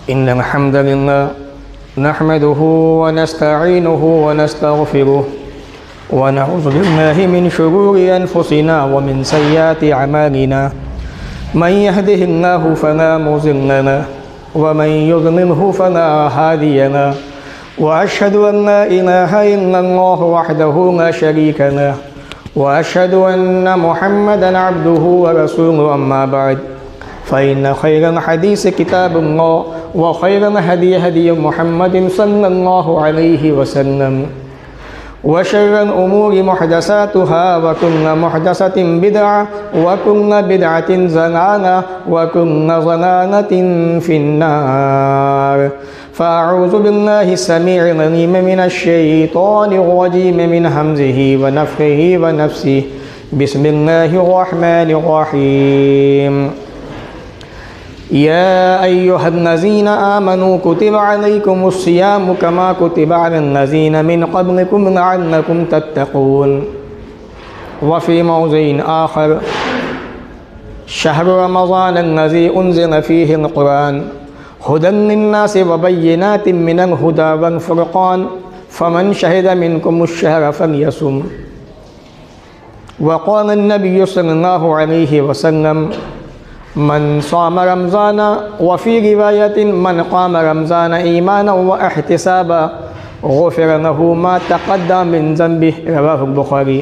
इन्नल हम्दलिल्लाह नहमदुहु व नस्तईनुहु व नस्तगफिरुह व नऊज़ु बिल्लाहि मिन शुरूरि अनफुसिना व मिन सय्यिआति अमालिना मन यहदिहिल्लाहु फला मुज़िल्ल लहु व मन युज़लिल्हु फला हादिय लहु व अशहदु अन ला इलाहा इल्लल्लाह वहदहु ला शरीका लहु व अशहदु अन्न मुहम्मदन अब्दुहु व रसूलुहु अम्मा बअद फ़इन्न खैरल हदीस किताबुल्लाह व खैरल हदी हदी मुहम्मदिन सल्लल्लाहु अलैहि वसल्लम व शर्रल उमूरि मुहदसातुहा व कुल्लु मुहदसतिन बिदअ व कुल्लु बिदअतिन ज़लाला व कुल्लु ज़लालतिन फिन्नार फ़अऊज़ु बिल्लाहि समीइल अलीम मिनश शैतानिर रजीम मिन हमज़िहि व नफ़्ख़िहि व नफ़्सिहि बिस्मिल्लाहिर रहमानिर रहीम या अय्युहल्लज़ीना आमनू कुतिबा अलैकुमुस्सियामु कमा कुतिबा अलल्लज़ीना मिन क़ब्लिकुम लअल्लकुम तत्तक़ून व फ़ी मौज़िइन आख़र शहरु रमज़ानल्लज़ी उन्ज़िला फ़ीहिल क़ुरआन हुदन लिन्नासि व बय्यिनातिन मिनल हुदा वल फ़ुरक़ान फ़मन शहिद मिनकुमुश्शहरा फ़लयसुम व क़ाला अन्नबिय्यु सल्लल्लाहु अलैहि वसल्लम मन साम रमज़ान व फ़ी रिवायतिन मन क़ाम रमज़ान ईमानन व एहतिसाबा गुफ़िर लहु मा तक़द्दम मिन ज़ंबिहि रवाहुल बुख़ारी।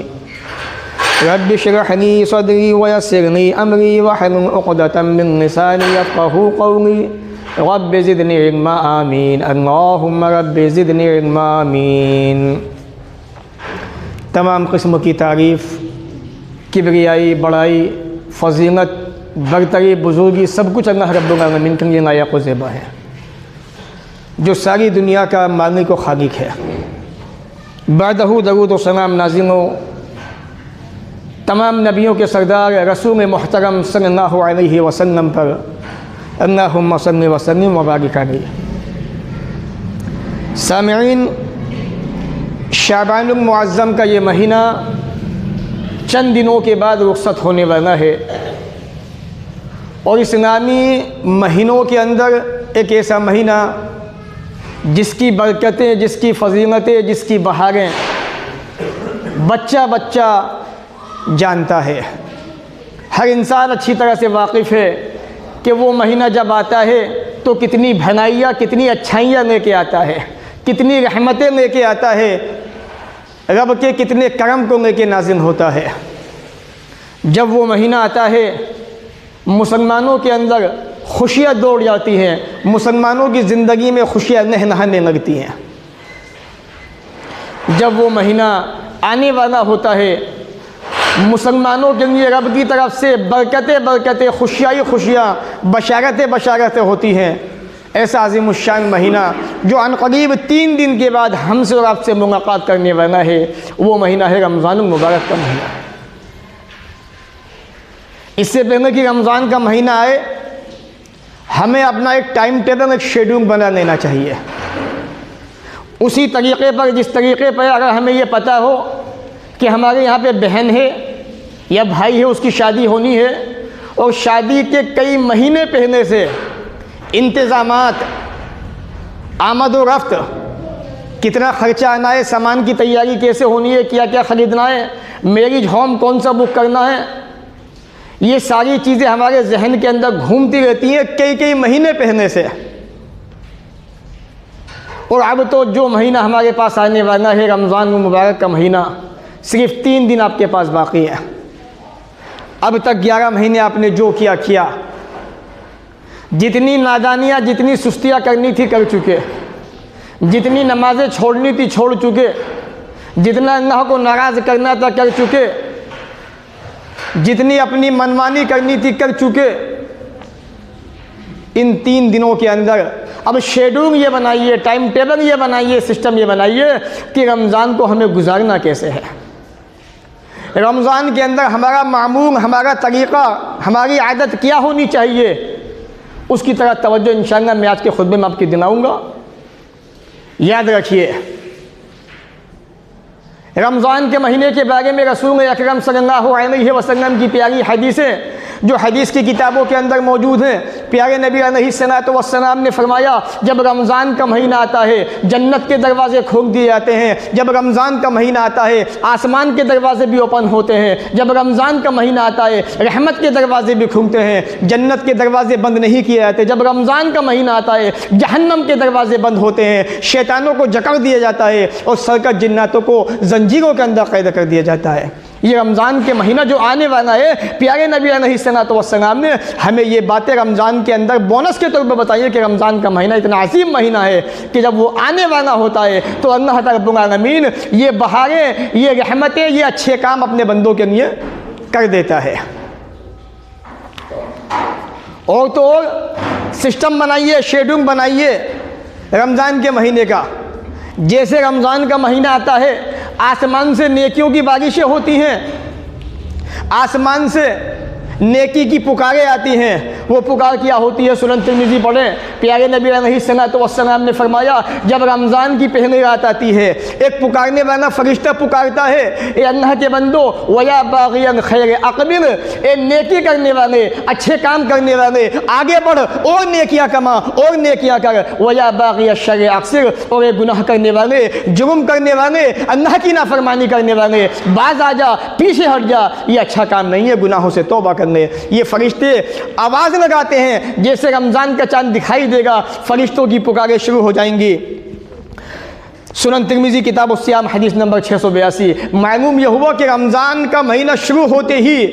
रब्बि इश्रह ली सदरी व यस्सिर ली अमरी वहलुल उक़दतम मिन लिसानी यफ़क़हू क़ौली रब्बि ज़िदनी इल्मा आमीन। अल्लाहुम्मा रब्बि ज़िदनी इल्मा आमीन। तमाम किस्म की तारीफ़, किबरियाई, बड़ाई, फ़ज़ीलत, बरतरी, बुज़ुर्गी सब कुछ अल्लाह रब्बुल आलमीन के लिए लायक़ व ज़ेबा है, जो सारी दुनिया का मालिक व खालिक है। बादहू दरूद व सलाम नाज़िल हो तमाम नबियों के सरदार रसूल मुहतरम सल्लल्लाहु अलैहि वसल्लम पर। अल्लाहुम्मा सल्लि व सल्लिम व बारिक अलैहि। सामिईन, शाबानुल मुअज़्ज़म का ये महीना चंद दिनों के बाद रुख़्सत होने वाला है और इस्लामी महीनों के अंदर एक ऐसा महीना जिसकी बरकतें, जिसकी फ़ज़ीलतें, जिसकी बहारें बच्चा बच्चा जानता है। हर इंसान अच्छी तरह से वाकिफ़ है कि वो महीना जब आता है तो कितनी भलाइयाँ, कितनी अच्छाइयाँ लेके आता है, कितनी रहमतें लेके आता है, रब के कितने करम को लेके नाज़िल होता है। जब वो महीना आता है मुसलमानों के अंदर खुशियाँ दौड़ जाती हैं, मुसलमानों की ज़िंदगी में खुशियाँ नहनहाने लगती हैं। जब वो महीना आने वाला होता है मुसलमानों के लिए रब की तरफ से बरकतें बरकतें, खुशियाँ ही खुशियाँ, बशारतें बशारतें होती हैं। ऐसा अज़ीमुश्शान महीना जो अनक़रीब 3 दिन के बाद हमसे और आपसे मुलाकात करने वाला है, वो महीना है रमज़ानुल मुबारक का महीना। इससे पहले कि रमज़ान का महीना आए हमें अपना एक टाइम टेबल, एक शेड्यूल बना लेना चाहिए। उसी तरीक़े पर, जिस तरीक़े पर अगर हमें ये पता हो कि हमारे यहाँ पे बहन है या भाई है, उसकी शादी होनी है और शादी के कई महीने पहले से इंतज़ामात, आमद व रफ्त, कितना ख़र्चा आना है, सामान की तैयारी कैसे होनी है, क्या क्या ख़रीदना है, मैरिज होम कौन सा बुक करना है, ये सारी चीज़ें हमारे जहन के अंदर घूमती रहती हैं कई कई महीने पहले से। और अब तो जो महीना हमारे पास आने वाला है रमज़ान मुबारक का महीना, सिर्फ 3 दिन आपके पास बाकी है। अब तक 11 महीने आपने जो किया किया, जितनी नादानियाँ, जितनी सुस्तियाँ करनी थी कर चुके, जितनी नमाज़ें छोड़नी थी छोड़ चुके, जितना अल्लाह को नाराज़ करना था कर चुके, जितनी अपनी मनमानी करनी थी कर चुके। इन 3 दिनों के अंदर अब शेड्यूल ये बनाइए, टाइम टेबल ये बनाइए, सिस्टम ये बनाइए कि रमज़ान को हमें गुजारना कैसे है। रमज़ान के अंदर हमारा मामूल, हमारा तरीक़ा, हमारी आदत क्या होनी चाहिए, उसकी तरह तवज्जो इंशाअल्लाह मैं आज के खुतबे में आपकी दिलाऊँगा। याद रखिए, रमज़ान के महीने के बारे में रसूल अकरम सल्लल्लाहु अलैहि वसल्लम की प्यारी हदीसें जो हदीस की किताबों के अंदर मौजूद हैं। प्यारे नबी अलैहिस्सलातु वस्सलाम ने फरमाया, जब रमज़ान का महीना आता है जन्नत के दरवाज़े खोल दिए जाते हैं। जब रमज़ान का महीना आता है आसमान के दरवाज़े भी ओपन होते हैं। जब रमज़ान का महीना आता है रहमत के दरवाज़े भी खुलते हैं, जन्नत के दरवाज़े बंद नहीं किए जाते। जब रमज़ान का महीना आता है जहन्नम के दरवाज़े बंद होते हैं, शैतानों को जकड़ दिया जाता है और सरकत जिन्नातों को जंजीरों के अंदर कैद कर दिया जाता है। ये रमज़ान के महीना जो आने वाला है, प्यारे नबी अलैहिस्सलातु वस्सलाम ने हमें ये बातें रमज़ान के अंदर बोनस के तौर पर बताइए कि रमज़ान का महीना इतना अजीम महीना है कि जब वो आने वाला होता है तो अल्लाह रब्बुल आलमीन ये बहारें, ये रहमतें, ये अच्छे काम अपने बंदों के लिए कर देता है। और तो और सिस्टम बनाइए, शेड्यूल बनाइए रमज़ान के महीने का। जैसे रमज़ान का महीना आता है आसमान से नेकियों की बारिशें होती हैं, आसमान से नेकी की पुकारें आती हैं। वो पुकार क्या होती है, सुनन तिरमिज़ी पढ़े, प्यारे नबी अलैहिस्सलातु वस्सलाम ने फरमाया, जब रमज़ान की पहली रात आती है एक पुकारने वाला फरिश्ता पुकारता है, ए अल्लाह के बंदो वया बाग़ियन खैर अक़बिल, ए नेकी करने वाले, अच्छे काम करने वाले आगे बढ़ और नेकियां कमा और नेकियां कर, वया बाग़िय शर अक्सिर, और एक गुनाह करने वाले, जुर्म करने वाले, अल्लाह की नाफरमानी करने वाले बाज आ जा, पीछे हट जा, ये अच्छा काम नहीं है, गुनाहों से तौबा करने। ये फरिश्ते आवाज़ लगाते हैं, जैसे रमज़ान का चांद दिखाई देगा फरिश्तों की पुकारें शुरू हो जाएंगी। सुनन तिरमिज़ी किताब उस्सियाम हदीस नंबर 682। मालूम यह हुआ कि रमज़ान का महीना शुरू होते ही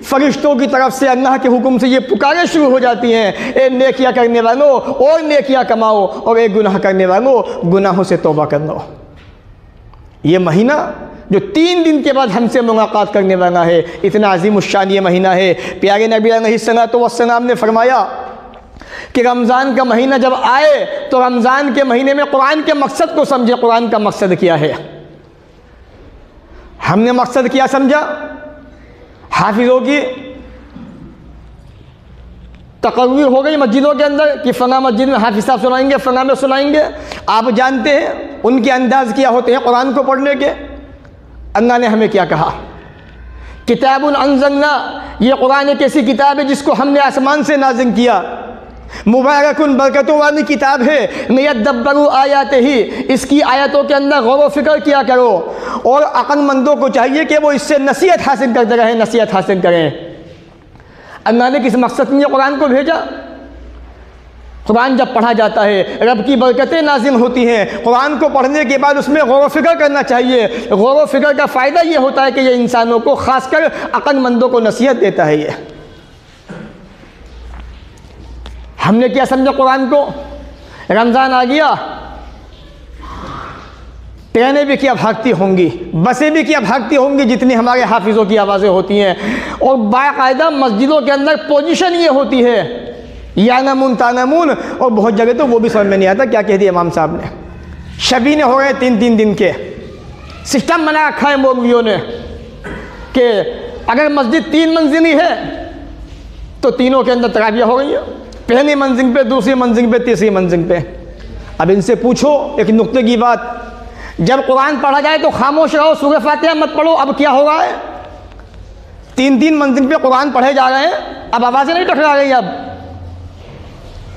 फरिश्तों की तरफ से अल्लाह के हुक्म से ये पुकारें शुरू हो जाती हैं, ए नेकियां करने वालों और नेकियां कमाओ, और एक गुनाह करने वालों गुनाहों से तौबा कर लो। ये महीना जो 3 दिन के बाद हमसे मुलाकात करने वाला है, इतना अज़ीमुश्शान ये महीना है। प्यारे नबी अलैहिस्सलातु वस्सलाम ने फरमाया कि रमज़ान का महीना जब आए तो रमज़ान के महीने में कुरान के मकसद को समझे। कुरान का मकसद क्या है? हमने मकसद क्या समझा? हाफिज़ों की तकर्रीर हो गई मस्जिदों के अंदर कि फ़लाँ मस्जिद में हाफिज़ साहब सुनाएंगे, फ़लाँ में सुनाएंगे। आप जानते हैं उनके अंदाज़ क्या होते हैं कुरान को पढ़ने के। अल्लाह ने हमें क्या कहा, किताबुन अंज़लना, ये कुरान एक ऐसी किताब है जिसको हमने आसमान से नाज़िल किया, मुबारकुन, बरकतों वाली किताब है, लियद्दब्बरू आयातिही, इसकी आयतों के अंदर गौर व फिक्र किया करो, और अक्लमंदों को चाहिए कि वो इससे नसीहत हासिल करते रहें, नसीहत हासिल करें। अल्लाह ने किस मकसद में कुरान को भेजा? कुरान जब पढ़ा जाता है रब की बरकतें नाजिल होती हैं। कुरान को पढ़ने के बाद उसमें गौर व फिक्र करना चाहिए। गौर व फिक्र का फ़ायदा ये होता है कि ये इंसानों को, ख़ासकर अक्लमंदों को नसीहत देता है। ये हमने क्या समझा कुरान को? रमज़ान आ गया, ट्रेनें भी क्या भागती होंगी, बसें भी क्या भागती होंगी, जितनी हमारे हाफिज़ों की आवाज़ें होती हैं। और बाकायदा मस्जिदों के अंदर पोजीशन ये होती है, या नमून तानमून, और बहुत जगह तो वो भी समझ में नहीं आता क्या कह दिया इमाम साहब ने। शबीने हो गए 3-3 दिन के, सिस्टम बना रखा है मौलवियों ने कि अगर मस्जिद 3 मंजिली है तो तीनों के अंदर तरावियाँ हो गई हैं, पहली मंजिल पे, दूसरी मंजिल पे, तीसरी मंजिल पे। अब इनसे पूछो एक नुक्ते की बात, जब कुरान पढ़ा जाए तो खामोश रहो, सूरह फातिहा मत पढ़ो, अब क्या हो रहा है? 3-3 मंजिल पे कुरान पढ़े जा रहे हैं, अब आवाज़ें नहीं टकरा रही। अब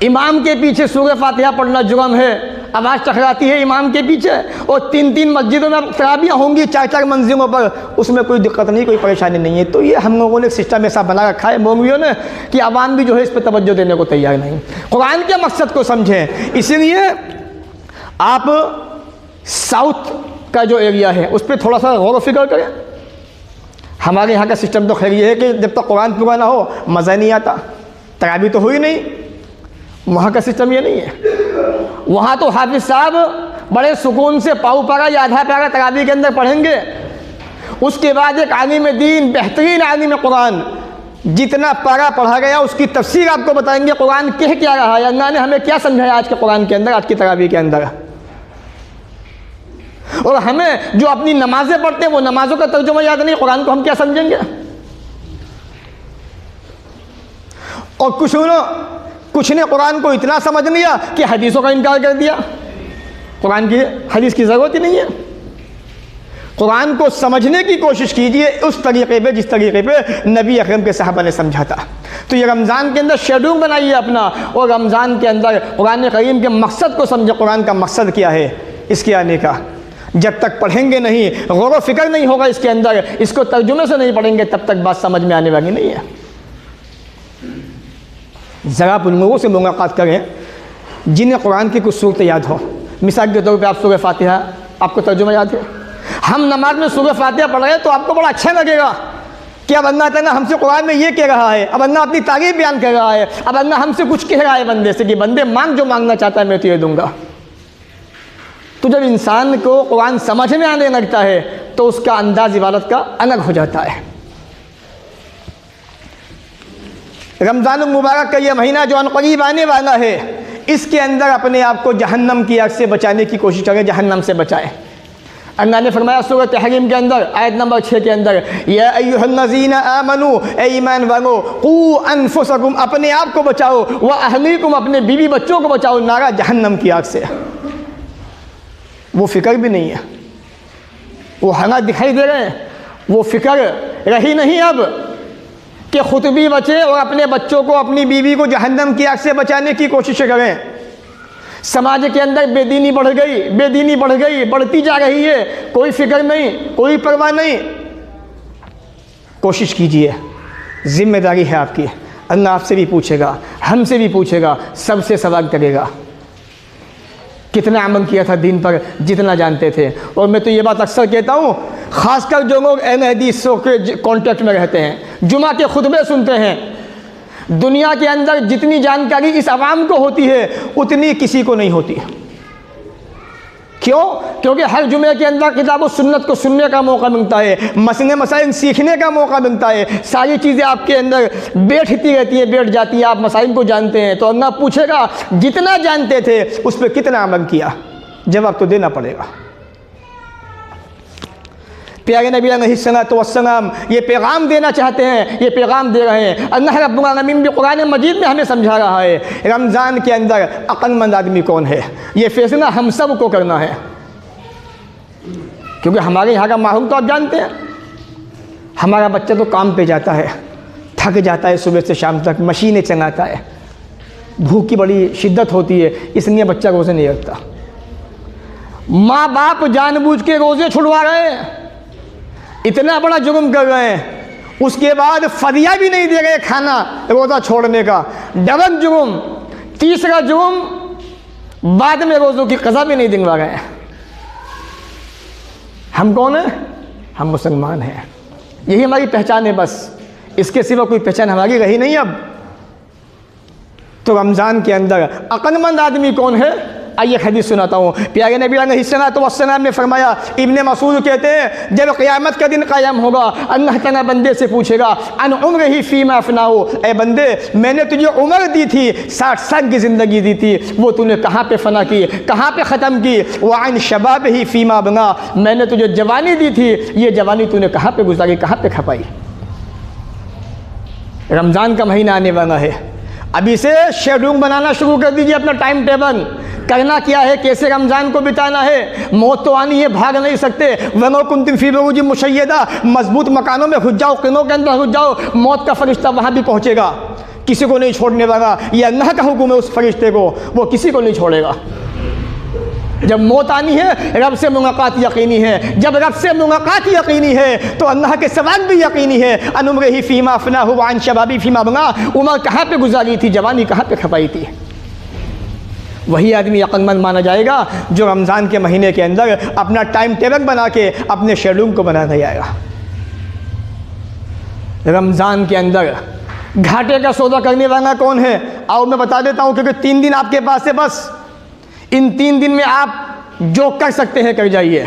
इमाम के पीछे सूरह फातिहा पढ़ना जुर्म है, आवाज़ टकराती है इमाम के पीछे, और 3-3 मस्जिदों में तरावियाँ होंगी 4-4 मंजिलों पर, उसमें कोई दिक्कत नहीं, कोई परेशानी नहीं है। तो ये हम लोगों ने सिस्टम ऐसा बना रखा है मौलवियों ने कि आवाम भी जो है इस पर तवज्जो देने को तैयार नहीं। कुरान के मकसद को समझें। इसीलिए आप साउथ का जो एरिया है उस पर थोड़ा सा गौर व फिक्र करें। हमारे यहाँ का सिस्टम तो खैर ये है कि जब तक कुरान पूरा ना हो मज़ा नहीं आता, तरावी तो हुई नहीं। वहाँ का सिस्टम ये नहीं है। वहाँ तो हाफिज़ साहब बड़े सुकून से पाऊ पारा या आधा पारा तरावी के अंदर पढ़ेंगे, उसके बाद एक आलिम दीन, बेहतरीन आलिम कुरान, जितना पारा पढ़ा गया उसकी तफसीर आपको बताएंगे कुरान कह क्या रहा है, अल्लाह ने हमें क्या समझाया आज के कुरान के अंदर, आज की तरावी के अंदर। और हमें जो अपनी नमाजें पढ़ते हैं वो नमाजों का तर्जुमा याद नहीं, कुरान को हम क्या समझेंगे? और कुछ ने कुरान को इतना समझ लिया कि हदीसों का इनकार कर दिया। कुरान की हदीस की ज़रूरत ही नहीं है। कुरान को समझने की कोशिश कीजिए उस तरीक़े पे जिस तरीक़े पे नबी अकरम के सहाबा ने समझा था। तो ये रमज़ान के अंदर शेड्यूल बनाइए अपना, और रमज़ान के अंदर कुरान करीम के मकसद को समझे। कुरान का मकसद क्या है इसके आने का? जब तक पढ़ेंगे नहीं, गौर व फिक्र नहीं होगा इसके अंदर, इसको तर्जुमे से नहीं पढ़ेंगे, तब तक बात समझ में आने वाली नहीं है। ज़रा आप उन लोगों से मुलाकात करें जिन्हें कुरान की कुछ सूरत याद हो। मिसाल के तौर पे आप सूरह फातिहा, आपको तर्जुमा याद है? हम नमाज में सूरह फातिहा पढ़ रहे हैं तो आपको बड़ा अच्छा लगेगा कि अब अल्लाह ताला हमसे कुरान में ये कह रहा है, अब अल्लाह अपनी तारीफ बयान कर रहा है, अब अल्लाह हमसे कुछ कह रहा है बंदे से कि बंदे मांग जो मांगना चाहता है मैं तुझे दूंगा। तो जब इंसान को कुरान समझ में आने लगता है तो उसका अंदाज इबादत का अलग हो जाता है। रमज़ान मुबारक का ये महीना जो अनक़रीब आने वाला है, इसके अंदर अपने आप को जहन्नम की आग से बचाने की कोशिश करें, जहन्नम से बचाएं। अल्लाह ने फरमाया सूरह तहरीम के अंदर आयत नंबर 6 के अंदर, या अय्युहल्लज़ीना आमनू, ए ईमान वालो, क़ू अनफुसकुम, अपने आप को बचाओ, व अहलीकुम, अपने बीवी बच्चों को बचाओ, नारा जहन्नम की आग से। वो फ़िक्र भी नहीं है, वो हालात दिखाई दे रहे हैं, वो फ़िक्र रही नहीं अब कि खुद भी बचे और अपने बच्चों को, अपनी बीवी को जहन्नम की आग से बचाने की कोशिश करें। समाज के अंदर बेदीनी बढ़ गई, बेदीनी बढ़ गई, बढ़ती जा रही है, कोई फिक्र नहीं, कोई परवाह नहीं। कोशिश कीजिए, जिम्मेदारी है आपकी, अल्लाह आपसे भी पूछेगा, हमसे भी पूछेगा, सबसे सवाल करेगा कितना अमल किया था दीन पर, जितना जानते थे। और मैं तो ये बात अक्सर कहता हूँ, ख़ासकर जो लोग अहले हदीसों के कांटेक्ट में रहते हैं, जुमा के खुतबे सुनते हैं, दुनिया के अंदर जितनी जानकारी इस आवाम को होती है उतनी किसी को नहीं होती। क्यों? क्योंकि हर जुमे के अंदर किताब और सुन्नत को सुनने का मौका मिलता है, मसले मसाइल सीखने का मौका मिलता है, सारी चीज़ें आपके अंदर बैठती रहती हैं, बैठ जाती हैं, आप मसाइल को जानते हैं। तो अल्लाह पूछेगा जितना जानते थे उस पर कितना अमल किया, जवाब तो देना पड़ेगा। प्यारे नबी अलैहिस्सलाम ये पैगाम देना चाहते हैं, ये पैगाम दे रहे हैं। अल्लाह रब्बुल आलमीन भी कुरान मजीद में हमें समझा रहा है रमज़ान के अंदर अक्लमंद आदमी कौन है। ये फैसला हम सब को करना है, क्योंकि हमारे यहाँ का माहौल तो आप जानते हैं। हमारा बच्चा तो काम पे जाता है, थक जाता है, सुबह से शाम तक मशीनें चलाता है, भूख की बड़ी शिद्दत होती है, इसलिए बच्चा रोज़े नहीं रखता। माँ बाप जानबूझ के रोज़े छुड़वा रहे हैं, इतना बड़ा जुर्म कर रहे हैं, उसके बाद फदिया भी नहीं दे रहे खाना रोज़ा छोड़ने का, डबल जुर्म। तीसरा जुर्म, बाद में रोज़ों की क़ज़ा भी नहीं दिलवा रहे हैं। हम कौन हैं? हम मुसलमान हैं, यही हमारी पहचान है, बस इसके सिवा कोई पहचान हमारी रही नहीं अब। तो रमज़ान के अंदर अक्लमंद आदमी कौन है? आइए हदीस सुनाता हूँ। प्यारे नबी अलैहिस्सलाम ने फरमाया, इब्ने मसूद कहते हैं जब क़यामत का दिन कायम होगा, अल्लाह ताला बंदे से पूछेगा अन उम्रिही फ़ीमा अफ़नाहु, ए बंदे मैंने तुझे उम्र दी थी, 60 साल की ज़िंदगी दी थी, वो तूने कहाँ पे फ़ना की, कहाँ पे ख़त्म की। व अन शबाबिही फ़ीमा अबना, मैंने तुझे जवानी दी थी, ये जवानी तूने कहाँ पे गुजारी, कहाँ पे खपाई। रमज़ान का महीना आने वाला है, अभी से शेड्यूल बनाना शुरू कर दीजिए, अपना टाइम टेबल करना क्या है, कैसे रमज़ान को बिताना है। मौत तो आनी है, भाग नहीं सकते। वनो कुंतुम फी बुरूजिन मुशय्यदा, मजबूत मकानों में घुस जाओ, किलों के अंदर घुस जाओ, मौत का फरिश्ता वहाँ भी पहुँचेगा, किसी को नहीं छोड़ने वाला। ये अल्लाह का हुक्म है उस फरिश्ते को, वो किसी को नहीं छोड़ेगा। जब मौत आनी है, रब से मुलाकात यकीनी है। जब रब से मुलाकात यकीनी है तो अल्लाह के सवाल भी यकीनी है। अन उम्रिही फ़ीमा अफ़नाहु व अन शबाबी फ़ीमा अबना, उम्र कहाँ पे गुजारी थी, जवानी कहाँ पे खपाई थी। वही आदमी अक्लमंद माना जाएगा जो रमज़ान के महीने के अंदर अपना टाइम टेबल बना के अपने शेड्यूल को बनाया जाएगा। रमज़ान के अंदर घाटे का सौदा करने वाला कौन है? आओ मैं बता देता हूँ, क्योंकि 3 दिन आपके पास है, बस इन 3 दिन में आप जो कर सकते हैं कर जाइए।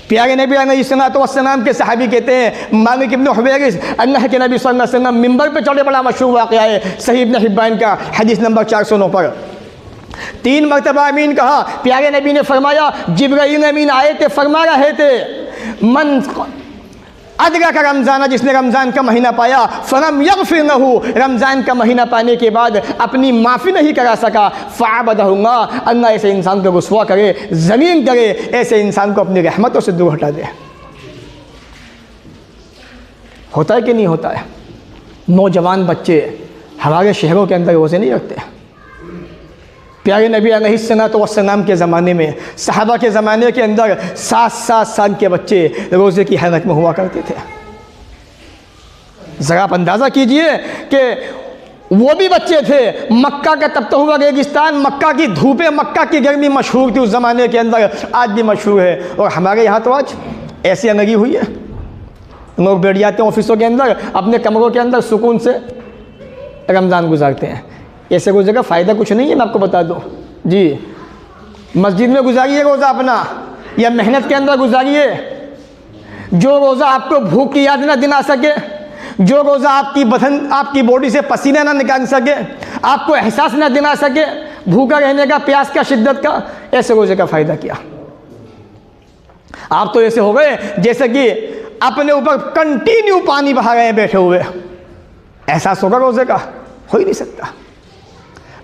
प्यारे नबी अलैहिस्सलाम के सहाबी कहते हैं, मालिक इब्न हुवैरिस, अल्लाह के नबी सल्लल्लाहु अलैहि वसल्लम मिंबर पे चढ़े, बड़ा मशहूर वाक़या है, सही इब्न हिब्बान का हदीस नंबर 409 पर। 3 मरतबा अमीन कहा। प्यारे नबी ने फरमाया, जिब्राईल अमीन आए थे, फरमा रहे थे, मन अदरा का रमज़ान, जिसने रमज़ान का महीना पाया, फलम यग़फ़िर लहू, रमज़ान का महीना पाने के बाद अपनी माफ़ी नहीं करा सका, फ़अबदहुल्लाह, अल्लाह ऐसे इंसान को रुसवा करे, ज़लील करे, ऐसे इंसान को अपनी रहमतों से दूर हटा दे। होता है कि नहीं होता है? नौजवान बच्चे हमारे शहरों के अंदर रोज़े नहीं रखते। प्यारे नबी अलैहिस्सलाम के ज़माने में, सहाबा के ज़माने के अंदर 7-7 साल के बच्चे रोज़े की हालत में हुआ करते थे। ज़रा आप अंदाज़ा कीजिए कि वो भी बच्चे थे, मक्का का तब तो हुआ रेगिस्तान, मक्का की धूपें, मक्का की गर्मी मशहूर थी उस ज़माने के अंदर, आज भी मशहूर है। और हमारे यहाँ तो आज ऐसी लगी हुई है, लोग बैठ जाते हैं ऑफिसों के अंदर, अपने कमरों के अंदर सुकून से रमज़ान गुजारते हैं। ऐसे रोज़े का फ़ायदा कुछ नहीं है, मैं आपको बता दूँ जी। मस्जिद में गुजारिए रोज़ा अपना, या मेहनत के अंदर गुजारिए। जो रोज़ा आपको भूख की याद ना दिला सके, जो रोज़ा आपकी बॉडी से पसीना ना निकाल सके, आपको एहसास ना दिला सके भूखा रहने का, प्यास का, शिद्दत का, ऐसे रोज़े का फ़ायदा क्या। आप तो ऐसे हो गए जैसे कि अपने ऊपर कंटिन्यू पानी बहा रहे हैं बैठे हुए। एहसास होगा रोज़े का? हो ही नहीं सकता।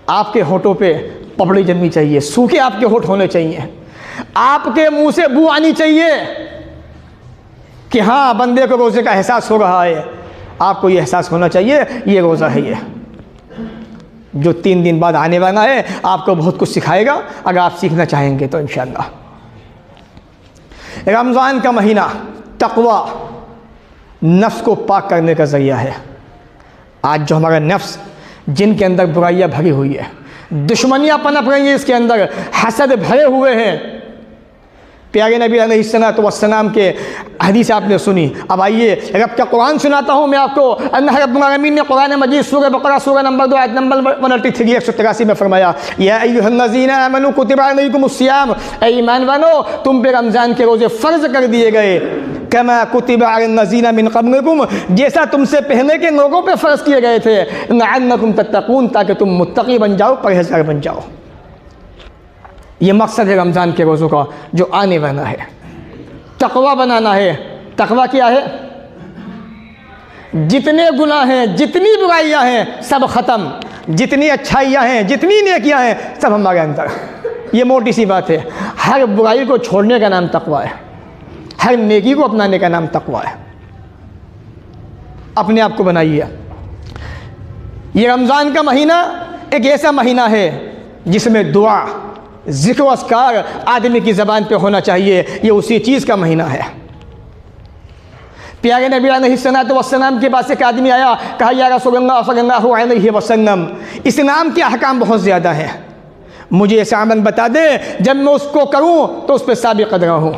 आपके होठों पे पपड़ी जमनी चाहिए, सूखे आपके होठ होने चाहिए, आपके मुंह से बू आनी चाहिए कि हाँ बंदे को रोज़े का एहसास हो रहा है। आपको ये एहसास होना चाहिए ये रोज़ा है, ये जो 3 दिन बाद आने वाला है आपको बहुत कुछ सिखाएगा अगर आप सीखना चाहेंगे तो इंशाअल्लाह। रमज़ान का महीना तक़वा, नफ्स को पाक करने का ज़रिया है। आज जो हमारा नफ्स जिनके अंदर बुराइयाँ भरी हुई है, दुश्मनियाँ पनप रही हैं, इसके अंदर हसद भरे हुए हैं। प्यारे नबी अलैहिस्सलाम के हदीस आपने सुनी। अब आइए रब का कुरान सुनाता हूँ मैं आपको। अल्लाह रब्बुल आलमीन ने कुरान मजीद सूरह बकरा सूरह नंबर 2 आयत नंबर 183 183 में फरमाया, या अय्युहल्लज़ीना आमनू कुतिबा अलैकुमुस्सियाम, ऐ ईमान वालो तुम पे रमज़ान के रोज़े फ़र्ज़ कर दिए गए, कमा कुतिबा अलल्लज़ीना मिन क़ब्लिकुम, जैसा तुमसे पहले के लोगों पे फ़र्ज़ किए गए थे, लअल्लकुम तत्तक़ून, ताकि तुम मुत्तक़ी बन जाओ, परहेज़गार बन जाओ। ये मकसद है रमज़ान के रोज़ों का जो आने वाला है। तक़वा बनाना है। तक़वा क्या है? जितने गुनाह हैं, जितनी बुराइयां हैं सब ख़त्म, जितनी अच्छाइयां हैं, जितनी नेकियां हैं सब हमारे अंदर। ये मोटी सी बात है। हर बुराई को छोड़ने का नाम तक़वा है, हर नेकी को अपनाने का नाम तक़वा है। अपने आप को बनाइए। ये रमज़ान का महीना एक ऐसा महीना है जिसमें दुआ, ज़िक्र अस्कार आदमी की ज़बान पे होना चाहिए। ये उसी चीज़ का महीना है। प्यारे नबी अलैहिस्सलाम के पास एक आदमी आया, कहा या रसूलल्लाह सल्लल्लाहु अलैहि वसल्लम, इस्लाम के अहकाम बहुत ज़्यादा हैं, मुझे ऐसा अमल बता दे जब मैं उसको करूँ तो उस पर साबित कदम रहूँ,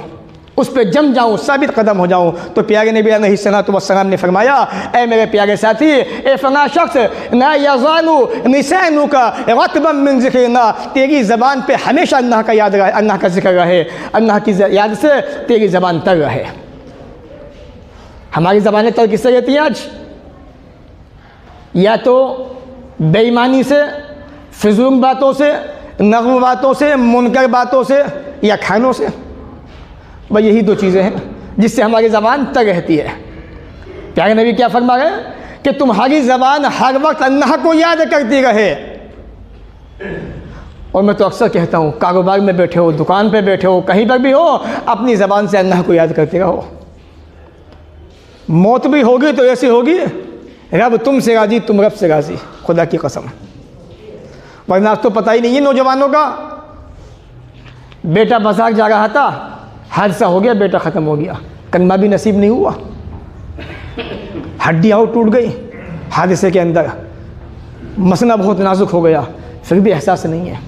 उस पर जम जाऊँ, साबित कदम हो जाऊँ। तो प्यारे नबी अलैहिस्सलाम ने फरमाया, ऐ मेरे प्यारे साथी, ए फला शख्स ना यज़ालु लिसानुका रत्बन मिन ज़िक्रिल्लाह, तेरी ज़बान पे हमेशा अल्लाह का याद रहे, अल्लाह का ज़िक्र रहे, अल्लाह की याद से तेरी ज़बान तर रहे। हमारी ज़बानें तर किससे रहती हैं आज? या तो बेईमानी से, फिजूल बातों से, नग़्व बातों से, मुनकर बातों से, या खानों से। भाई यही 2 चीज़ें हैं जिससे हमारी ज़बान तर रहती है। प्यारे नबी क्या फरमा रहे हैं कि तुम्हारी ज़बान हर वक्त अल्लाह को याद करती रहे। और मैं तो अक्सर कहता हूँ, कारोबार में बैठे हो, दुकान पे बैठे हो, कहीं पर भी हो, अपनी ज़बान से अल्लाह को याद करते रहो। मौत भी होगी तो ऐसी होगी, रब तुमसे राज़ी, तुम रब से राज़ी, खुदा की कसम। वरना तो पता ही नहीं है नौजवानों का। बेटा बाजार जा रहा था, हादसा हो गया, बेटा ख़त्म हो गया, कलमा भी नसीब नहीं हुआ, हड्डियाँ टूट गई हादसे के अंदर, मसला बहुत नाजुक हो गया, फिर भी एहसास नहीं है।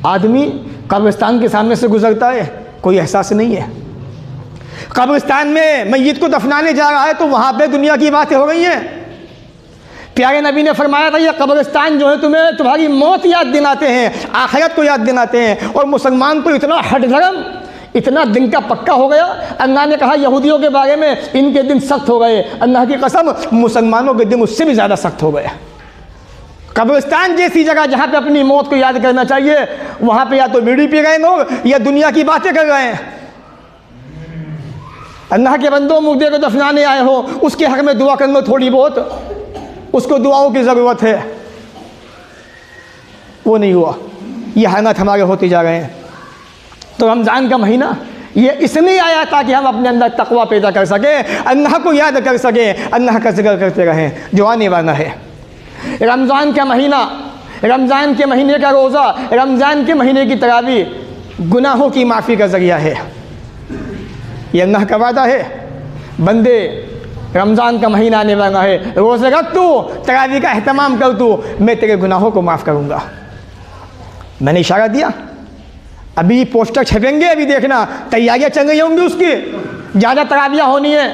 आदमी कब्रिस्तान के सामने से गुजरता है, कोई एहसास नहीं है। कब्रिस्तान में मैयत को दफनाने जा रहा है तो वहाँ पे दुनिया की बातें हो रही हैं। प्यारे नबी ने फरमाया था, ये कब्रिस्तान जो है तुम्हें तुम्हारी मौत याद दिलाते हैं, आखिरत को याद दिलाते हैं। और मुसलमान तो इतना हट धर्म, इतना दिन का पक्का हो गया। अल्लाह ने कहा यहूदियों के बारे में, इनके दिन सख्त हो गए। अल्लाह की कसम, मुसलमानों के दिन उससे भी ज़्यादा सख्त हो गए। कब्रिस्तान जैसी जगह जहाँ पे अपनी मौत को याद करना चाहिए, वहाँ पे या तो बीड़ी पी रहे लोग या दुनिया की बातें कर रहे हैं। अल्लाह के बंदों, मुर्दे को दफनाने आए हो, उसके हक़ में दुआ कर लो थोड़ी बहुत, उसको दुआओं की ज़रूरत है। वो नहीं हुआ। ये हालात हमारे होते जा रहे हैं। तो रमज़ान का महीना ये इसलिए आया ताकि हम अपने अंदर तकवा पैदा कर सकें, अल्लाह को याद कर सकें, अल्लाह का जिक्र करते रहें। जो आने वाला है रमज़ान का महीना, रमज़ान के महीने का रोज़ा, रमज़ान के महीने की तरावी गुनाहों की माफ़ी का ज़रिया है। ये अल्लाह का वादा है, बंदे रमज़ान का महीना आने वाला है, रोज़े रख तू, तरावी का अहतमाम कर तू, मैं तेरे गुनाहों को माफ़ करूँगा। मैंने इशारा दिया, अभी पोस्टर छपेंगे, अभी देखना तैयारियाँ चल रही होंगी उसकी, ज़्यादा तरावियाँ होनी है।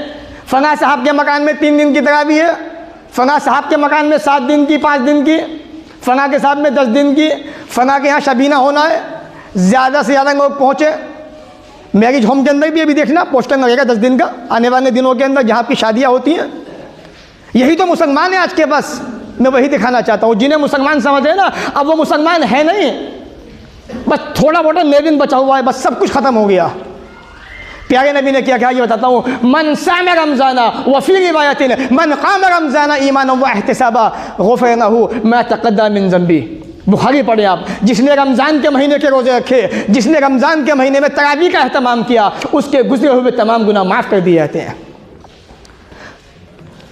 फ़ना साहब के मकान में 3 दिन की तरावी है, फ़ना साहब के मकान में 7 दिन की, 5 दिन की, फ़ना के साथ में 10 दिन की, फ़ना के यहाँ शबीना होना है, ज़्यादा से ज़्यादा लोग पहुँचे। मैरिज होम के अंदर भी अभी देखना पोस्टर लगेगा 10 दिन का, आने वाले दिनों के अंदर जहाँ आपकी शादियाँ होती हैं। यही तो मुसलमान है आज के, बस मैं वही दिखाना चाहता हूँ। जिन्हें मुसलमान समझे ना, अब वो मुसलमान है नहीं, बस थोड़ा मोटा लेविन बचा हुआ है, बस सब कुछ ख़त्म हो गया। प्यारे नबी ने क्या कहा ये बताता हूँ, मन साम रमज़ाना वफ़ी रिवायतिन मन क़ाम रमज़ाना ईमाना व एहतिसाबा गुफ़िर लहू मा तक़द्दम मिन ज़ंबी। बुखारी पढ़े आप, जिसने रमज़ान के महीने के रोज़े रखे, जिसने रमज़ान के महीने में तरावी का अहतमाम किया, उसके गुजरे हुए तमाम गुनाह माफ़ कर दिए जाते हैं।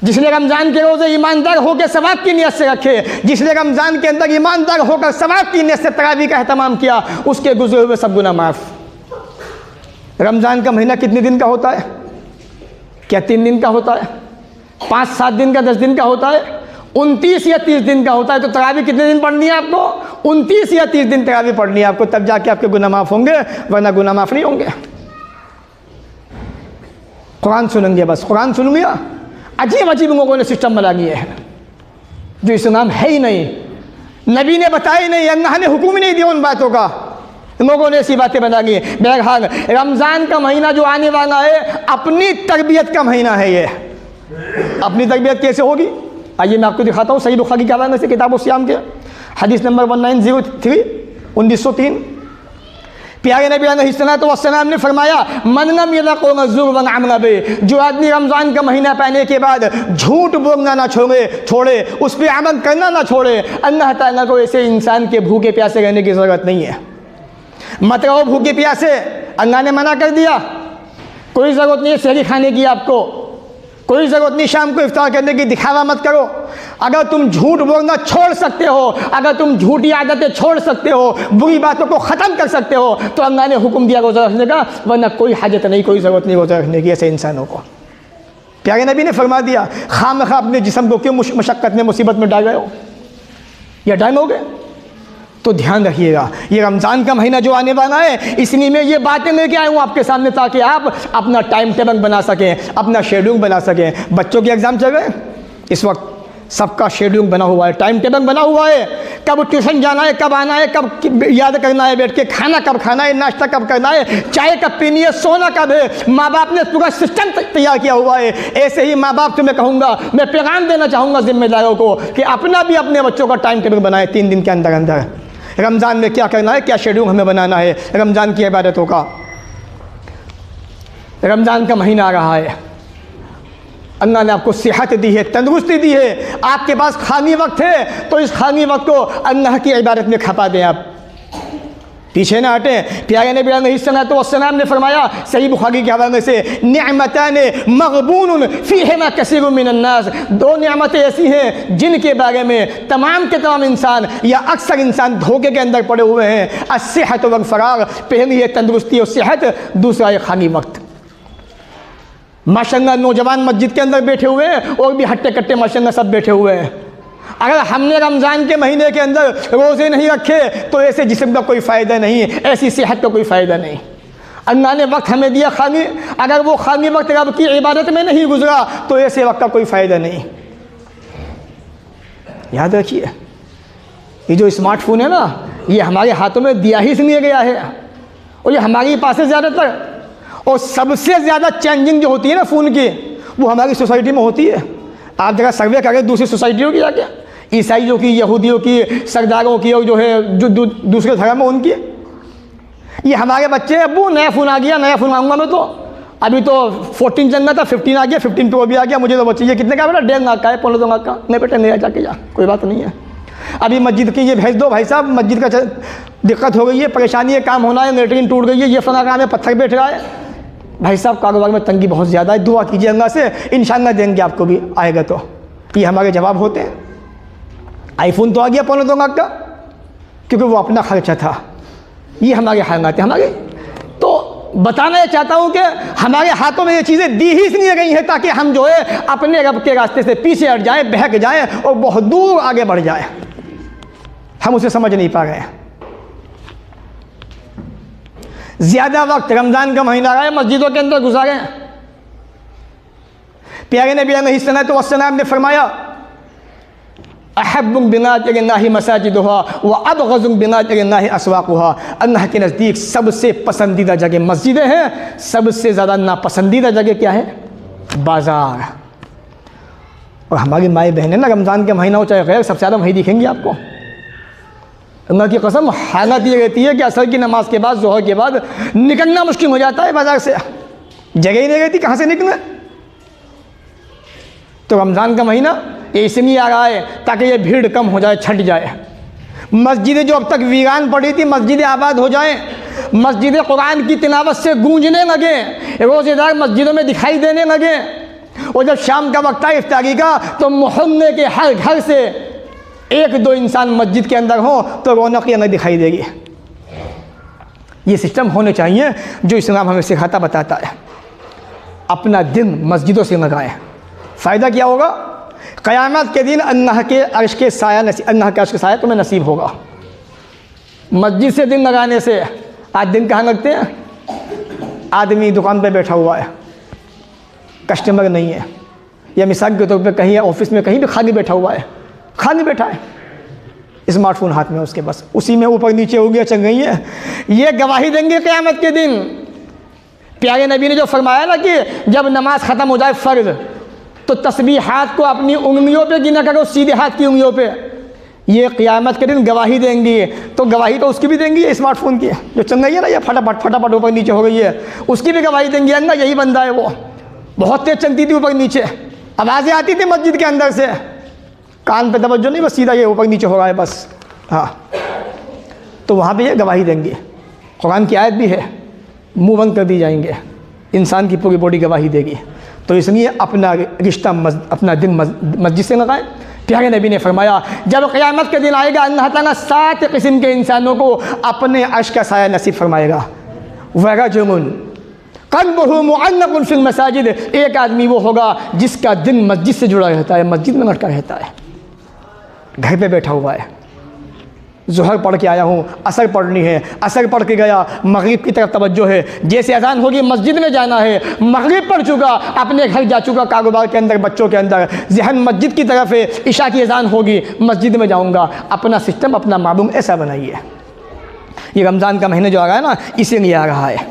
जिसने रमज़ान के रोज़े ईमानदार होकर सवाब की नीयत से रखे, जिसने रमज़ान के अंदर ईमानदार होकर सवाब की नीयत से तरावी का अहतमाम किया, उसके गुजरे हुए सब गुनाह माफ़। रमज़ान का महीना कितने दिन का होता है? क्या 3 दिन का होता है? 5-7 दिन का, 10 दिन का होता है? 29 या 30 दिन का होता है। तो तरावी कितने दिन पढ़नी है आपको? 29 या 30 दिन तरावी पढ़नी है आपको, तब जाके आपके गुनाह माफ़ होंगे, वरना गुनाह माफ़ नहीं होंगे। कुरान सुनेंगे, बस कुरान सुन लिया, अजीब अजीब लोगों ने सिस्टम बना लिए हैं जो इस्लाम है ही नहीं, नबी ने बताया ही नहीं, अल्लाह ने हुक्म ही नहीं दिया उन बातों का, लोगों ने ऐसी बातें बना ली। बहरहाल रमज़ान का महीना जो आने वाला है, अपनी तरबियत का महीना है। ये अपनी तरबियत कैसे होगी? आइए मैं आपको दिखाता हूँ। सही बुखारी के हवाले से किताब सियाम के हदीस नंबर 1903 1903 प्यारे नबी अलैहिस्सलाम ने फरमाया, मन लम यदक़ ज़ुर व अमल बिही, जो आदमी रमज़ान का महीना पाने के बाद झूठ बोलना ना छोड़े, उस पर अमल करना ना छोड़े, अल्लाह ताला को ऐसे इंसान के भूखे प्यासे रहने की ज़रूरत नहीं है। मत रहो भूखे प्यासे, अल्लाह ने मना कर दिया। कोई ज़रूरत नहीं है सहरी खाने की, आपको कोई ज़रूरत नहीं शाम को इफ्तार करने की, दिखावा मत करो। अगर तुम झूठ बोलना छोड़ सकते हो, अगर तुम झूठी आदतें छोड़ सकते हो, बुरी बातों को ख़त्म कर सकते हो, तो अल्लाह ने हुक्म दिया रोज़ा रखने का, वरना कोई हाजत नहीं, कोई ज़रूरत नहीं रोज़ा रखने की ऐसे इंसानों को। प्यारे नबी ने फरमा दिया, खामखा अपने जिस्म को क्यों मशक्क़त में, मुसीबत में डाल गए हो, या डालोगे? तो ध्यान रखिएगा, ये रमज़ान का महीना जो आने वाला है, इसलिए मैं ये बातें लेके आया हूँ आपके सामने, ताकि आप अपना टाइम टेबल बना सकें, अपना शेड्यूल बना सकें। बच्चों के एग्ज़ाम चल रहे हैं इस वक्त, सबका शेड्यूल बना हुआ है, टाइम टेबल बना हुआ है, कब ट्यूशन जाना है, कब आना है, कब याद करना है बैठ के, खाना कब खाना है, नाश्ता कब करना है, चाय कब पीनी है, सोना कब है। माँ बाप ने पूरा सिस्टम तैयार किया हुआ है। ऐसे ही माँ बाप से मैं कहूँगा, मैं पैगाम देना चाहूँगा जिम्मेदारों को कि अपना भी अपने बच्चों का टाइम टेबल बनाए 3 दिन के अंदर अंदर, रमज़ान में क्या करना है, क्या शेड्यूल हमें बनाना है रमज़ान की इबादतों का। रमज़ान का महीना आ रहा है, अल्लाह ने आपको सेहत दी है, तंदुरुस्ती दी है, आपके पास खाली वक्त है, तो इस खाली वक्त को अल्लाह की इबादत में खपा दें, आप पीछे ना हटें। प्यारे नबी अलैहिस्सलाम ने फरमाया सही बुखारी के हवाले से, निअमतान मग़बूनुन फ़ीहिमा कसीरुम मिनन नास, 2 नियामतें ऐसी हैं जिनके बारे में तमाम के तमाम इंसान या अक्सर इंसान धोखे के अंदर पड़े हुए हैं। अस्सेहत वल फ़राग़, पहली है तंदुरुस्ती और सेहत, दूसरा है खाली वक्त। माशाअल्लाह नौजवान मस्जिद के अंदर बैठे हुए हैं और भी हट्टे कट्टे माशाअल्लाह सब बैठे हुए हैं। अगर हमने रमज़ान के महीने के अंदर रोज़े नहीं रखे तो ऐसे जिस्म का कोई फ़ायदा नहीं, ऐसी सेहत का कोई फ़ायदा नहीं। अल्लाह ने वक्त हमें दिया खाली, अगर वो खाली वक्त रब की इबादत में नहीं गुजरा तो ऐसे वक्त का कोई फ़ायदा नहीं। याद रखिए, ये जो स्मार्टफोन है ना, ये हमारे हाथों में दिया ही इसलिए गया है, और ये हमारे पास है ज़्यादातर, और सबसे ज़्यादा चेंजिंग जो होती है ना फ़ोन की, वो हमारी सोसाइटी में होती है। आप जरा सर्वे करें दूसरी सोसाइटियों की जाके, ईसाइयों की, यहूदियों की, सरदारों की, और जो है जो दूसरे धर्म है उनकी। ये हमारे बच्चे, अब्बू नया फ़ोन आ गया, नया फ़ोन आऊँगा मैं, तो अभी तो 14 चलना था, 15 आ गया, 15 प्रो भी आ गया, मुझे तो बच्चे ये कितने का बेटा, 1.5 लाख का है, 15 लाख का, नहीं बेटा नया जाके जा, कोई बात नहीं है। अभी मस्जिद की ये भेज दो भाई साहब, मस्जिद का दिक्कत हो गई है, परेशानी है, काम होना है, लेटरिन टूट गई है, ये फला काम है, पत्थर बैठ रहा है, भाई साहब कारोबार में तंगी बहुत ज़्यादा है, दुआ कीजिए अल्लाह से, इंशाअल्लाह देंगे आपको भी आएगा। तो ये हमारे जवाब होते हैं। आईफोन तो आ गया 2.5 लाख का, क्योंकि वो अपना खर्चा था। ये हमारे हालात हैं हमारे। तो बताना चाहता हूँ कि हमारे हाथों में ये चीज़ें दी ही इसलिए गई हैं ताकि हम जो है अपने रब के रास्ते से पीछे हट जाएं, बहक जाएं और बहुत दूर आगे बढ़ जाएं। हम उसे समझ नहीं पा रहे हैं। ज़्यादा वक्त रमज़ान का महीना रहा है, मस्जिदों के अंदर गुजारे। प्यारे नबी अलैहिस्सलाम ने फरमाया, अहब्बु बिनातिल्लाहि मसाजिदुहा व अबग़ज़ु बिनातिल्लाहि अस्वाक़ुहा। अल्लाह के नज़दीक सबसे पसंदीदा जगह मस्जिदें हैं, सबसे ज़्यादा नापसंदीदा जगह क्या है? बाज़ार। और हमारी माएँ बहनें ना, रमज़ान का महीना हो चाहे गैर, सबसे ज़्यादा वही दिखेंगी आपको। अल्लाह की कसम, हालत ये रहती है कि असर की नमाज के बाद, ज़ोहर के बाद निकलना मुश्किल हो जाता है बाज़ार से, जगह ही नहीं रहती कहाँ से निकले। तो रमज़ान का महीना ये इसलिए आ रहा है ताकि ये भीड़ कम हो जाए, छट जाए। मस्जिदें जो अब तक वीरान पड़ी थी, मस्जिदें आबाद हो जाएं, मस्जिदें कुरान की तिलावत से गूंजने लगे, रोज़ेदार मस्जिदों में दिखाई देने लगे। और जब शाम का वक्त आए इफ्तारी का, तो मोहल्ले के हर घर से 1-2 इंसान मस्जिद के अंदर हो तो रौनक अलग दिखाई देगी। ये सिस्टम होने चाहिए जो इस्लाम हमें सिखाता बताता है। अपना दिन मस्जिदों से लगाएं। फ़ायदा क्या होगा? क़यामत के दिन अल्लाह के अर्श के साया अल्लाह के अर्श के साया तुम्हें नसीब होगा। मस्जिद से दिन लगाने से आज दिन कहाँ लगते हैं? आदमी दुकान पे बैठा हुआ है, कस्टमर नहीं है, या मिसाल के तौर पे कहीं ऑफिस में कहीं भी खाली बैठा हुआ है, खाली बैठा है, स्मार्टफोन हाथ में उसके, बस उसी में ऊपर नीचे हो गया, चल गई है। ये गवाही देंगे क़यामत के दिन। प्यारे नबी ने जो फरमाया ना कि जब नमाज ख़त्म हो जाए फ़र्ज़, तो तस्बीहात को अपनी उंगलियों पे गिना करो, सीधे हाथ की उंगलियों पे। ये क़यामत के दिन गवाही देंगी। तो गवाही तो उसकी भी देंगी स्मार्टफोन की, जो चल रही है ना, ये फटाफट ऊपर नीचे हो गई है, उसकी भी गवाही देंगी। अन्ना यही बंदा है, वो बहुत तेज़ चलती थी ऊपर नीचे, आवाज़ें आती थी मस्जिद के अंदर से, कान पे तवज्जो नहीं, बस सीधा ये ऊपर नीचे हो रहा है बस। हाँ, तो वहाँ पे ये गवाही देंगे। कुरान की आयत भी है, मुँह बंद कर दी जाएंगे, इंसान की पूरी बॉडी गवाही देगी। तो इसलिए अपना रिश्ता अपना दिन मस्जिद से लगाएं। प्यारे नबी ने फरमाया, जब क़यामत के दिन आएगा, अल्लाह ताला 7 किस्म के इंसानों को अपने अर्श का साया नसीब फरमाएगा। वरजुलुन क़ल्बुहु मुअल्लक़ुन फ़िल मसाजिद। एक आदमी वो होगा जिसका दिन मस्जिद से जुड़ा रहता है, मस्जिद में लटका रहता है, घर पे बैठा हुआ है। ज़ोहर पढ़ के आया हूँ, असर पढ़नी है, असर पढ़ के गया, मगरिब की तरफ तवज्जो है, जैसे अज़ान होगी मस्जिद में जाना है, मगरिब पढ़ चुका, अपने घर जा चुका, कारोबार के अंदर, बच्चों के अंदर, ज़हन मस्जिद की तरफ है, इशा की अज़ान होगी, मस्जिद में जाऊँगा। अपना सिस्टम, अपना मालूम ऐसा बनाइए। ये रमज़ान का महीने जो आ रहा है ना, इसीलिए आ रहा है।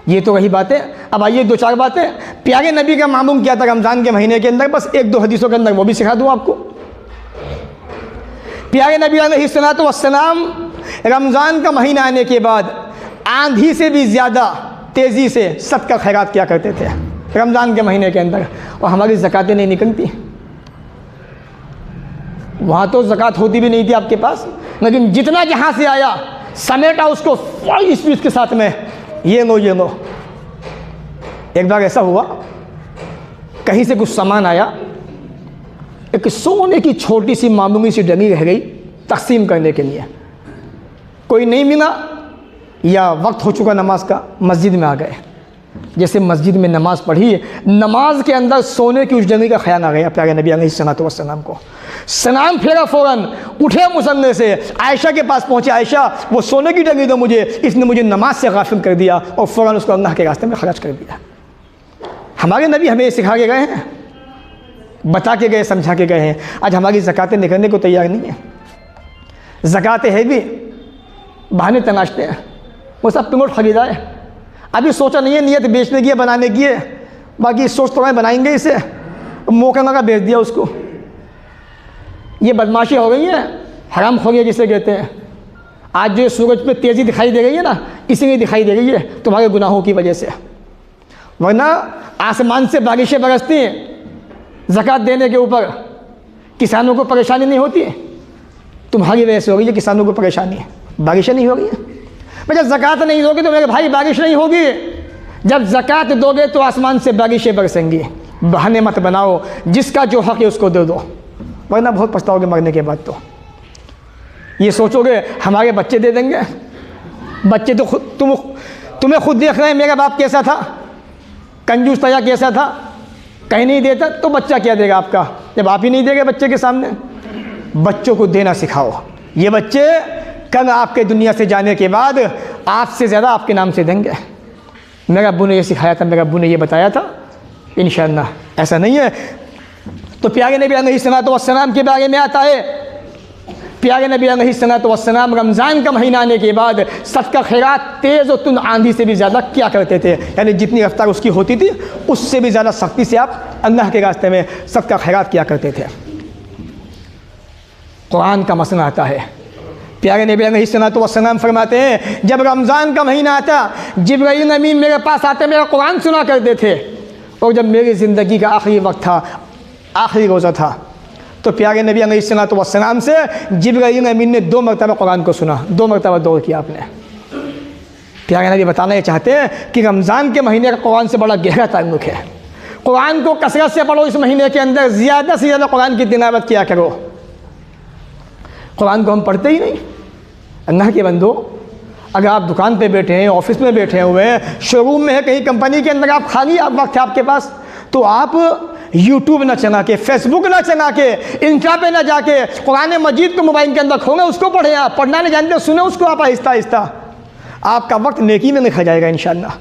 ये तो वही बातें। अब आइए 2-4 बातें। प्यारे नबी का मालूम क्या था रमज़ान के महीने के अंदर, बस 1-2 हदीसों के अंदर वो भी सिखा दूँ आपको। प्यारे नबी अलैहिस्सलाम रमज़ान का महीना आने के बाद आंधी से भी ज़्यादा तेज़ी से सदका खैरात किया करते थे रमज़ान के महीने के अंदर। और हमारी ज़कातें नहीं निकलती, वहाँ तो ज़कात होती भी नहीं थी आपके पास, लेकिन जितना जहाँ से आया समेटा उसको फुल स्पीड के साथ में, ये लो ये लो। एक बार ऐसा हुआ, कहीं से कुछ सामान आया, एक सोने की छोटी सी मामूली सी डमी रह गई तकसीम करने के लिए, कोई नहीं मिला या वक्त हो चुका नमाज का, मस्जिद में आ गए। जैसे मस्जिद में नमाज पढ़ी, नमाज के अंदर सोने की उस डमी का ख्याल आ गया प्यारे नबी अलैहिस्सलाम को। सलाम फेरा, फ़ौरन उठे मुसल्ले से, आयशा के पास पहुँचे, आयशा वो सोने की डमी दो मुझे, इसने मुझे नमाज से गाफिल कर दिया, और फ़ौरन उसको अल्लाह के रास्ते में खर्च कर दिया। हमारे नबी हमें सिखा के गए हैं, बता के गए, समझा के गए हैं। आज हमारी ज़कातें निकलने को तैयार नहीं है। ज़कातें है भी बहाने तनाशते हैं, वो सब पिंगोट खरीदा है, अभी सोचा नहीं है, नियत बेचने की है, बनाने की है, बाकी सोच तो मैं बनाएंगे इसे, मौका लगा बेच दिया उसको। ये बदमाशी हो गई है, हराम खोरी जिसे कहते हैं। आज जो सूरज पे तेज़ी दिखाई दे रही है ना, इसीलिए दिखाई दे रही है तुम्हारे गुनाहों की वजह से, वरना आसमान से बारिशें बरसती हैं ज़कात देने के ऊपर, किसानों को परेशानी नहीं होती है? तुम्हारी वजह से हो रही है किसानों को परेशानी है, बारिश नहीं हो रही है। भाई जब ज़कात नहीं दोगे तो मेरे भाई बारिश नहीं होगी। जब ज़कात दोगे तो आसमान से बारिशें बरसेंगी। बहाने मत बनाओ, जिसका जो हक़ है उसको दे दो, वरना बहुत पछताओगे मरने के बाद। तो ये सोचोगे हमारे बच्चे दे देंगे। बच्चे तो तुम्हें खुद देख रहे हैं, मेरा बाप कैसा था, कंजूस था या कैसा था, कहीं नहीं देता, तो बच्चा क्या देगा आपका जब आप ही नहीं देंगे बच्चे के सामने। बच्चों को देना सिखाओ। ये बच्चे कल आपके दुनिया से जाने के बाद आपसे ज़्यादा आपके नाम से देंगे। मेरा अब्बू ने ये सिखाया था, मेरा अब्बू ने ये बताया था, इंशाअल्लाह ऐसा नहीं है। तो प्यारे नबी अलैहिस्सलातु वस्सलाम के बारे में आता है, प्यारे नबी अलैहिस्सलातु वस्सलाम रमज़ान का महीना आने के बाद सदका खैरात तेज़ और तुंद आंधी से भी ज़्यादा क्या करते थे, यानी जितनी रफ्तार उसकी होती थी उससे भी ज़्यादा सख्ती से आप अल्लाह के रास्ते में सदका खैरात किया करते थे। कुरान का मसला आता है, प्यारे नबी अलैहिस्सलातु वस्सलाम फरमाते हैं जब रमज़ान का महीना आता जिब्राईल अमीन मेरे पास आते, मेरा कुरान सुना करते थे। और जब मेरी ज़िंदगी का आखिरी वक्त था, आखिरी रोज़ा था, तो प्यारे नबी अलैहिस्सलातु वस्सलाम से जिब्राईल अमीन ने 2 मरतबा कुरान को सुना, 2 मरतबा दौड़ किया आपने। प्यारे नबी बताना ये चाहते हैं कि रमज़ान के महीने का कुरान से बड़ा गहरा ताल्लुक़ है। कुरान को कसरत से पढ़ो, इस महीने के अंदर ज़्यादा से ज़्यादा कुरान की तिलावत किया करो। कुरान को हम पढ़ते ही नहीं। अल्लाह के बंदो, अगर आप दुकान पे बैठे हैं, ऑफिस में बैठे हुए हैं, शोरूम में है, कहीं कंपनी के अंदर आप खाली वक्त है आपके पास, तो आप यूट्यूब ना चला के, फेसबुक ना चला के, इंस्टा पे ना जाके कुरान मजीद को मोबाइल के अंदर खोलें, उसको पढ़ें। आप पढ़ना नहीं जानते, सुने उसको आप आहिस्ता आहिस्ता, आपका वक्त नेकी में लिखा जाएगा इंशाअल्लाह।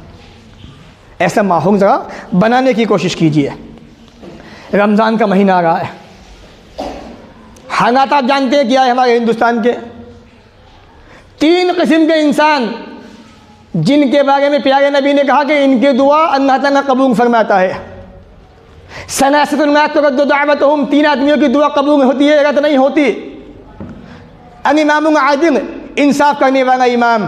ऐसा माहौल ज़रा बनाने की कोशिश कीजिए। रमज़ान का महीना आ रहा है, हालात आप जानते हैं क्या है हमारे हिंदुस्तान के। 3 किस्म के इंसान जिनके बारे में प्यारे नबी ने कहा कि इनकी दुआ अल्लाह ताला कबूल फरमाता है। सनासतुल्लाह 3 आदमियों की दुआ कबूल होती है, रद्द नहीं होती। इमाम आदिल, इंसाफ करने वाला इमाम।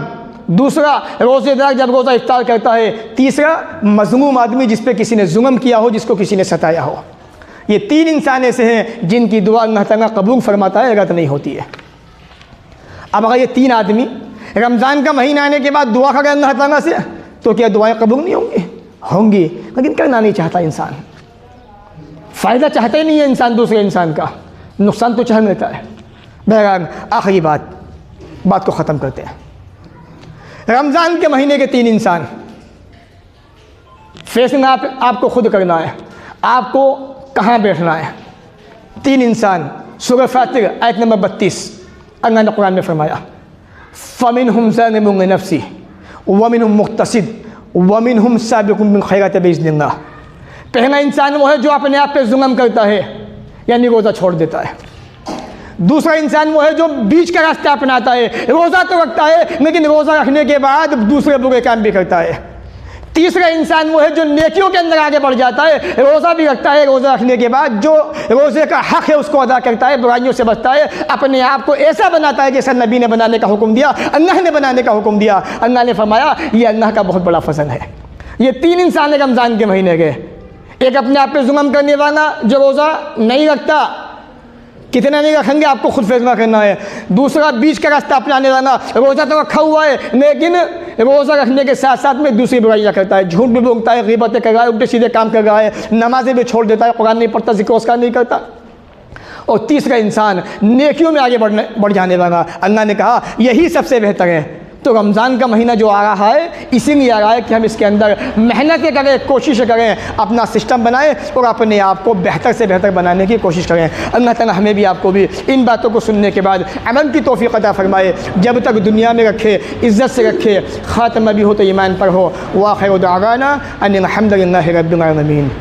दूसरा, रोज़ेदार जब रोज़ा इफ्तार करता है। तीसरा, मज़लूम आदमी जिस पे किसी ने जुल्म किया हो, जिसको किसी ने सताया हो। ये 3 इंसान ऐसे हैं जिनकी दुआ अल्लाह ताला कबूल फरमाता है, रद्द नहीं होती है। अब अगर ये 3 आदमी रमज़ान का महीना आने के बाद दुआ करें अल्लाह ताला से, तो क्या दुआएं कबूल नहीं होंगी? होंगी, लेकिन करना नहीं चाहता इंसान। फ़ायदा चाहता ही नहीं है इंसान दूसरे इंसान का, नुकसान तो चाह लेता है। बहरहाल आखिरी बात को ख़त्म करते हैं। रमज़ान के महीने के 3 इंसान, फैसला आपको खुद करना है, आपको कहाँ बैठना है। 3 इंसान, सूरह फातिर आयत नंबर 32, अल्लाह ने कुरान में फरमाया फ़मिनहुम ज़ालिमुन लिनफ़्सिही वमिनहुम मुक़्तसिद वमिनहुम साबिक़ुन बिल ख़ैराति बिइज़्निल्लाह। पहला इंसान वो है जो अपने आप पे जुल्म करता है, यानी रोज़ा छोड़ देता है। दूसरा इंसान वो है जो बीच का रास्ता अपनाता है, रोज़ा तो रखता है लेकिन रोज़ा रखने के बाद दूसरे बुरे काम भी करता है। तीसरा इंसान वो है जो नेकियों के अंदर आगे बढ़ जाता है, रोज़ा भी रखता है, रोज़ा रखने के बाद जो रोज़े का हक़ है उसको अदा करता है, बुराइयों से बचता है, अपने आप को ऐसा बनाता है जैसा नबी ने बनाने का हुक्म दिया, अल्लाह ने बनाने का हुक्म दिया। अल्लाह ने फरमाया ये अल्लाह का बहुत बड़ा फजल है। ये 3 इंसान है रमज़ान के महीने के। एक अपने आप पे जुल्म करने वाला जो रोज़ा नहीं रखता, कितना नहीं रखेंगे आपको खुद फैसला करना है। दूसरा, बीच का रास्ता अपनाने वाला, रोज़ा तो रखा हुआ है लेकिन रोज़ा रखने के साथ साथ में दूसरी बुराइयाँ करता है, झूठ भी बोलता है, ग़ीबतें कर रहा है, उल्टे सीधे काम कर रहा है, नमाज़ें भी छोड़ देता है, कुरान नहीं पढ़ता, ज़िक्र उसका नहीं करता। और तीसरा इंसान नेकियों में आगे बढ़ जाने वाला। अल्लाह ने कहा यही सबसे बेहतर है। तो रमज़ान का महीना जो आ रहा है इसीलिए आ रहा है कि हम इसके अंदर मेहनतें करें, कोशिश करें, अपना सिस्टम बनाएं और अपने आप को बेहतर से बेहतर बनाने की कोशिश करें। अल्लाह ताला हमें भी आपको भी इन बातों को सुनने के बाद अमल की तौफ़ीक़ अता फ़रमाए, जब तक दुनिया में रखे, इज़्ज़त से रखे, ख़ात्मा भी हो तो ईमान पर हो। व आख़िरु दअवाना अनिल हम्दुलिल्लाहि रब्बिल आलमीन।